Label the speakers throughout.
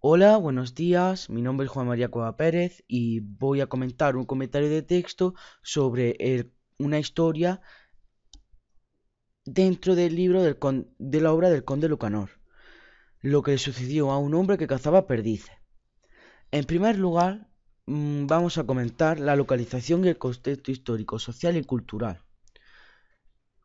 Speaker 1: Hola, buenos días. Mi nombre es Juan María Cueva Pérez y voy a comentar un comentario de texto sobre una historia dentro del libro de la obra del Conde Lucanor, lo que le sucedió a un hombre que cazaba perdices. En primer lugar, vamos a comentar la localización y el contexto histórico, social y cultural.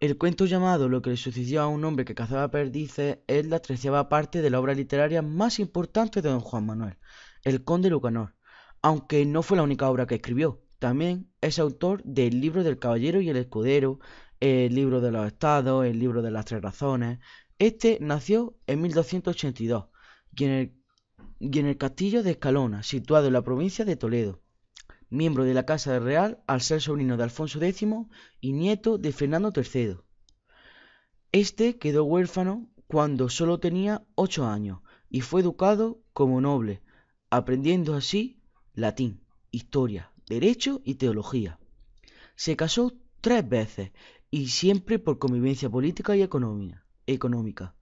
Speaker 1: El cuento llamado Lo que le sucedió a un hombre que cazaba perdices es la 13ª parte de la obra literaria más importante de don Juan Manuel, el Conde Lucanor, aunque no fue la única obra que escribió. También es autor del libro del Caballero y el Escudero, el libro de los Estados, el libro de las Tres Razones. Este nació en 1282 y en el castillo de Escalona, situado en la provincia de Toledo, miembro de la Casa Real al ser sobrino de Alfonso X y nieto de Fernando III. Este quedó huérfano cuando solo tenía 8 años y fue educado como noble, aprendiendo así latín, historia, derecho y teología. Se casó 3 veces y siempre por convivencia política y económica.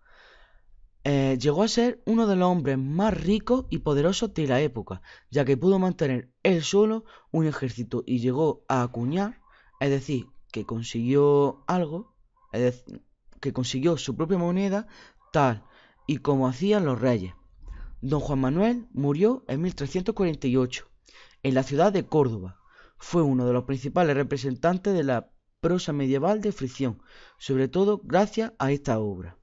Speaker 1: Llegó a ser uno de los hombres más ricos y poderosos de la época, ya que pudo mantener él solo un ejército y llegó a acuñar, es decir, que consiguió algo, es decir, que consiguió su propia moneda, tal y como hacían los reyes. Don Juan Manuel murió en 1348 en la ciudad de Córdoba. Fue uno de los principales representantes de la prosa medieval de fricción, sobre todo gracias a esta obra.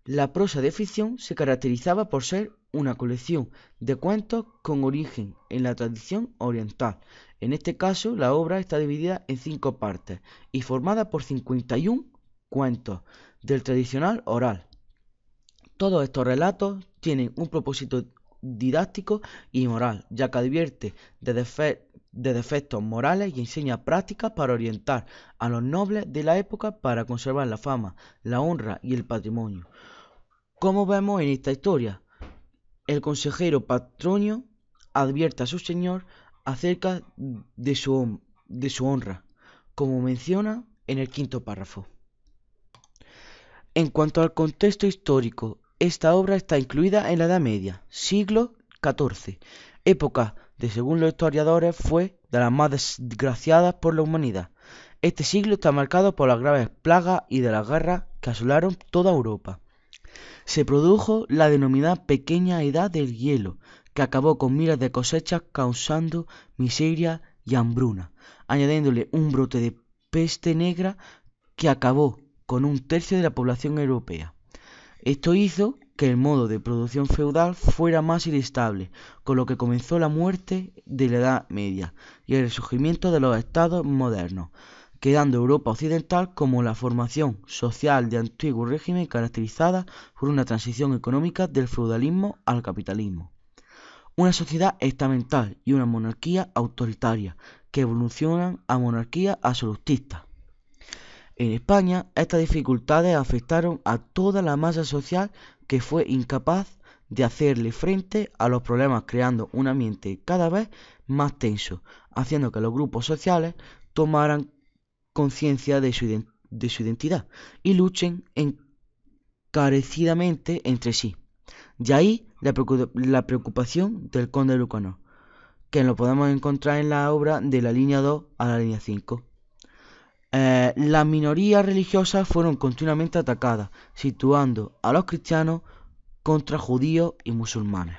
Speaker 1: La prosa de ficción se caracterizaba por ser una colección de cuentos con origen en la tradición oriental. En este caso, la obra está dividida en 5 partes y formada por 51 cuentos del tradicional oral. Todos estos relatos tienen un propósito didáctico y moral, ya que advierte de defectos morales y enseña prácticas para orientar a los nobles de la época para conservar la fama, la honra y el patrimonio. Como vemos en esta historia, el consejero Patronio advierte a su señor acerca de su honra, como menciona en el 5.º párrafo. En cuanto al contexto histórico, esta obra está incluida en la Edad Media, siglo XIV, época que según los historiadores fue de las más desgraciadas por la humanidad. Este siglo está marcado por las graves plagas y de las guerras que asolaron toda Europa. Se produjo la denominada Pequeña Edad del Hielo, que acabó con miles de cosechas causando miseria y hambruna, añadiéndole un brote de peste negra que acabó con un tercio de la población europea. Esto hizo que el modo de producción feudal fuera más inestable, con lo que comenzó la muerte de la Edad Media y el resurgimiento de los estados modernos, quedando Europa occidental como la formación social de antiguo régimen caracterizada por una transición económica del feudalismo al capitalismo. Una sociedad estamental y una monarquía autoritaria que evolucionan a monarquías absolutistas. En España, estas dificultades afectaron a toda la masa social que fue incapaz de hacerle frente a los problemas, creando un ambiente cada vez más tenso, haciendo que los grupos sociales tomaran conciencia de su identidad y luchen encarecidamente entre sí. De ahí la preocupación del conde Lucanor, que lo podemos encontrar en la obra de la línea 2 a la línea 5. Las minorías religiosas fueron continuamente atacadas, situando a los cristianos contra judíos y musulmanes.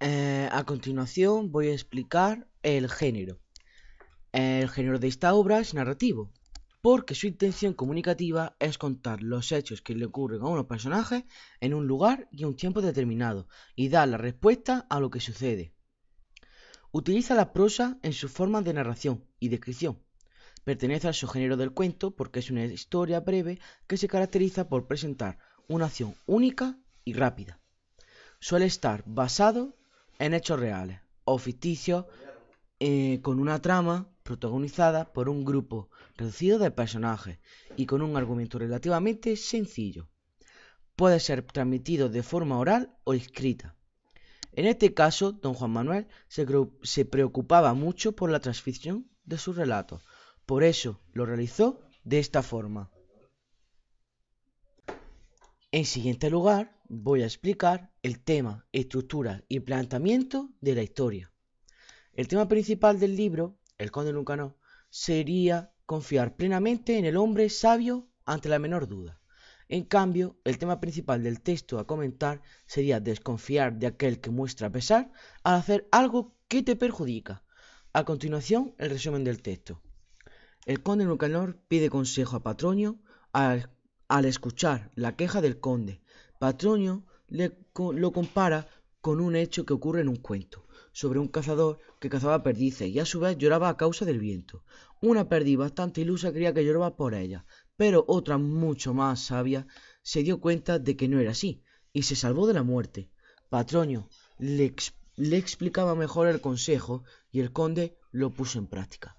Speaker 1: A continuación voy a explicar el género. El género de esta obra es narrativo, porque su intención comunicativa es contar los hechos que le ocurren a unos personajes en un lugar y un tiempo determinado, y dar la respuesta a lo que sucede. Utiliza la prosa en sus formas de narración y descripción. Pertenece al subgénero del cuento porque es una historia breve que se caracteriza por presentar una acción única y rápida. Suele estar basado en hechos reales o ficticios, con una trama protagonizada por un grupo reducido de personajes y con un argumento relativamente sencillo. Puede ser transmitido de forma oral o escrita. En este caso, don Juan Manuel se preocupaba mucho por la transmisión de sus relatos. Por eso lo realizó de esta forma. En siguiente lugar, voy a explicar el tema, estructura y planteamiento de la historia. El tema principal del libro, El Conde Lucanor, sería confiar plenamente en el hombre sabio ante la menor duda. En cambio, el tema principal del texto a comentar sería desconfiar de aquel que muestra pesar al hacer algo que te perjudica. A continuación, el resumen del texto. El conde Lucanor pide consejo a Patronio al escuchar la queja del conde. Patronio lo compara con un hecho que ocurre en un cuento, sobre un cazador que cazaba perdices y a su vez lloraba a causa del viento. Una perdiz bastante ilusa creía que lloraba por ella, pero otra mucho más sabia se dio cuenta de que no era así y se salvó de la muerte. Patronio le explicaba mejor el consejo y el conde lo puso en práctica.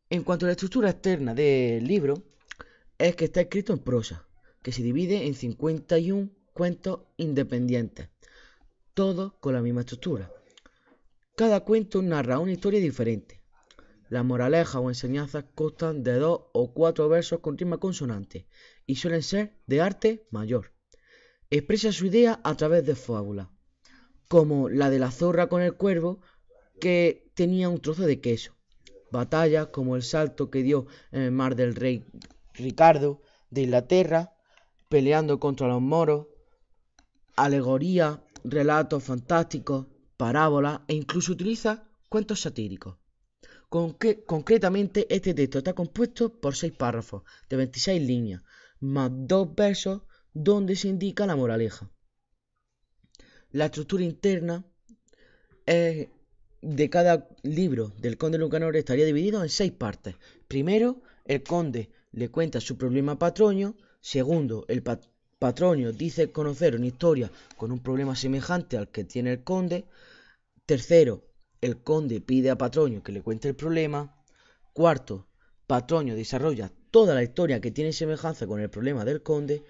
Speaker 1: En cuanto a la estructura externa del libro, es que está escrito en prosa, que se divide en 51 cuentos independientes, todos con la misma estructura. Cada cuento narra una historia diferente. Las moralejas o enseñanzas constan de 2 o 4 versos con rima consonante y suelen ser de arte mayor. Expresa su idea a través de fábulas, como la de la zorra con el cuervo que tenía un trozo de queso. Batallas como el salto que dio en el mar del rey Ricardo de Inglaterra, peleando contra los moros, alegorías, relatos fantásticos, parábolas e incluso utiliza cuentos satíricos. Concretamente, este texto está compuesto por 6 párrafos de 26 líneas, más 2 versos donde se indica la moraleja. La estructura interna de cada libro del conde Lucanor estaría dividido en 6 partes. Primero, el conde le cuenta su problema a Patronio. Segundo, el Patronio dice conocer una historia con un problema semejante al que tiene el conde. Tercero, el conde pide a Patronio que le cuente el problema. Cuarto, Patronio desarrolla toda la historia que tiene semejanza con el problema del conde.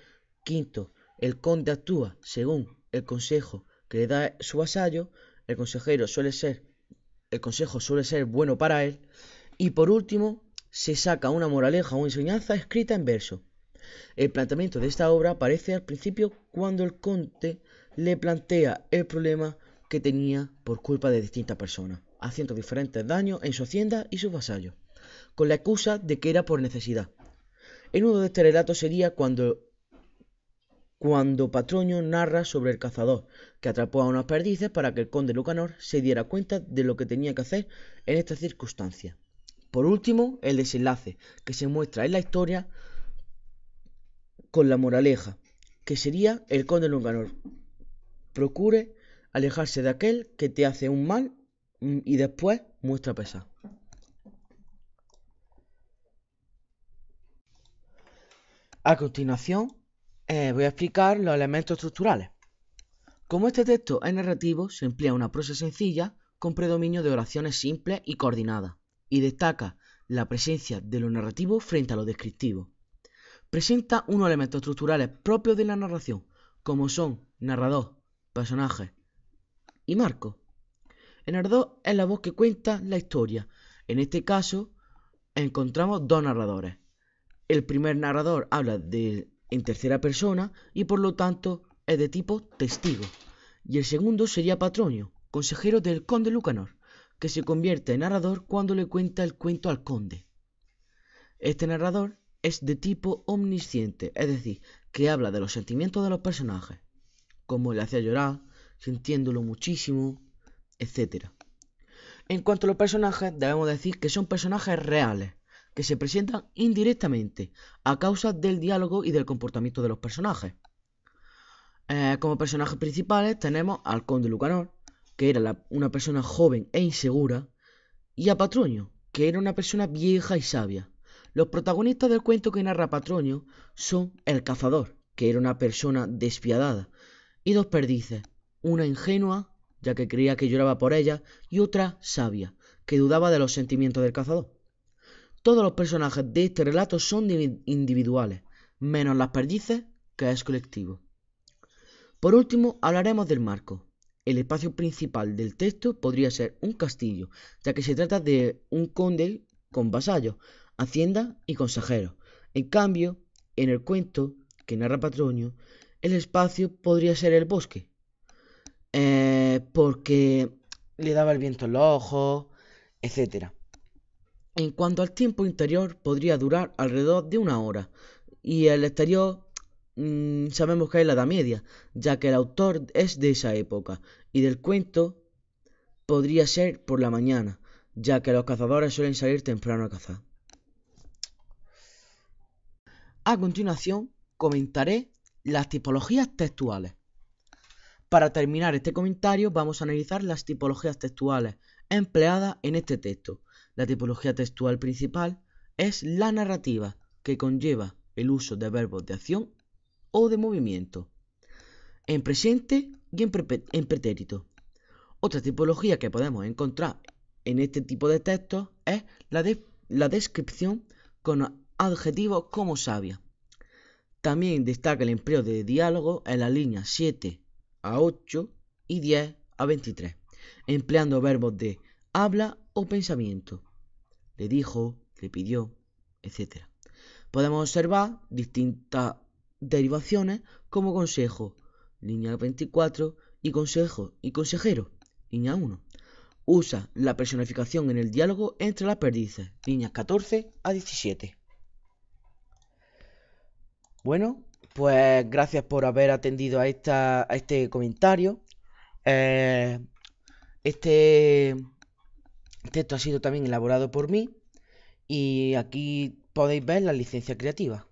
Speaker 1: Quinto, el conde actúa según el consejo que le da su vasallo. El consejo suele ser bueno para él. Y por último, se saca una moraleja o enseñanza escrita en verso. El planteamiento de esta obra aparece al principio cuando el conde le plantea el problema que tenía por culpa de distintas personas, haciendo diferentes daños en su hacienda y sus vasallos, con la excusa de que era por necesidad. El nudo de este relato sería cuando Patronio narra sobre el cazador que atrapó a unas perdices para que el conde Lucanor se diera cuenta de lo que tenía que hacer en estas circunstancias. Por último, el desenlace que se muestra en la historia con la moraleja, que sería el conde Lucanor procure alejarse de aquel que te hace un mal y después muestra pesar. A continuación, voy a explicar los elementos estructurales. Como este texto es narrativo, se emplea una prosa sencilla con predominio de oraciones simples y coordinadas, y destaca la presencia de lo narrativo frente a lo descriptivo. Presenta unos elementos estructurales propios de la narración, como son narrador, personajes y marco. El narrador es la voz que cuenta la historia. En este caso, encontramos 2 narradores. El primer narrador habla en tercera persona y por lo tanto es de tipo testigo. Y el segundo sería Patronio, consejero del conde Lucanor, que se convierte en narrador cuando le cuenta el cuento al conde. Este narrador es de tipo omnisciente, es decir, que habla de los sentimientos de los personajes, como le hacía llorar, sintiéndolo muchísimo, etc. En cuanto a los personajes, debemos decir que son personajes reales, que se presentan indirectamente a causa del diálogo y del comportamiento de los personajes. Como personajes principales tenemos al conde Lucanor, que era una persona joven e insegura, y a Patronio, que era una persona vieja y sabia. Los protagonistas del cuento que narra Patronio son el cazador, que era una persona despiadada, y 2 perdices, una ingenua, ya que creía que lloraba por ella, y otra sabia, que dudaba de los sentimientos del cazador. Todos los personajes de este relato son individuales, menos las perdices, que es colectivo. Por último, hablaremos del marco. El espacio principal del texto podría ser un castillo, ya que se trata de un conde con vasallos, hacienda y consejeros. En cambio, en el cuento, que narra Patronio, el espacio podría ser el bosque, porque le daba el viento en los ojos, etc. En cuanto al tiempo interior, podría durar alrededor de 1 hora, y el exterior sabemos que es la Edad Media, ya que el autor es de esa época, y del cuento podría ser por la mañana, ya que los cazadores suelen salir temprano a cazar. A continuación, comentaré las tipologías textuales. Para terminar este comentario, vamos a analizar las tipologías textuales empleadas en este texto. La tipología textual principal es la narrativa, que conlleva el uso de verbos de acción o de movimiento, en presente y en pretérito. Otra tipología que podemos encontrar en este tipo de textos es la descripción con adjetivos como sabia. También destaca el empleo de diálogo en las líneas 7 a 8 y 10 a 23, empleando verbos de habla o pensamiento. Le dijo, le pidió, etc. Podemos observar distintas derivaciones como consejo, línea 24, y consejo y consejero, línea 1. Usa la personificación en el diálogo entre las perdices, líneas 14 a 17. Bueno, pues gracias por haber atendido a este comentario. Este texto ha sido también elaborado por mí y aquí podéis ver la licencia creativa.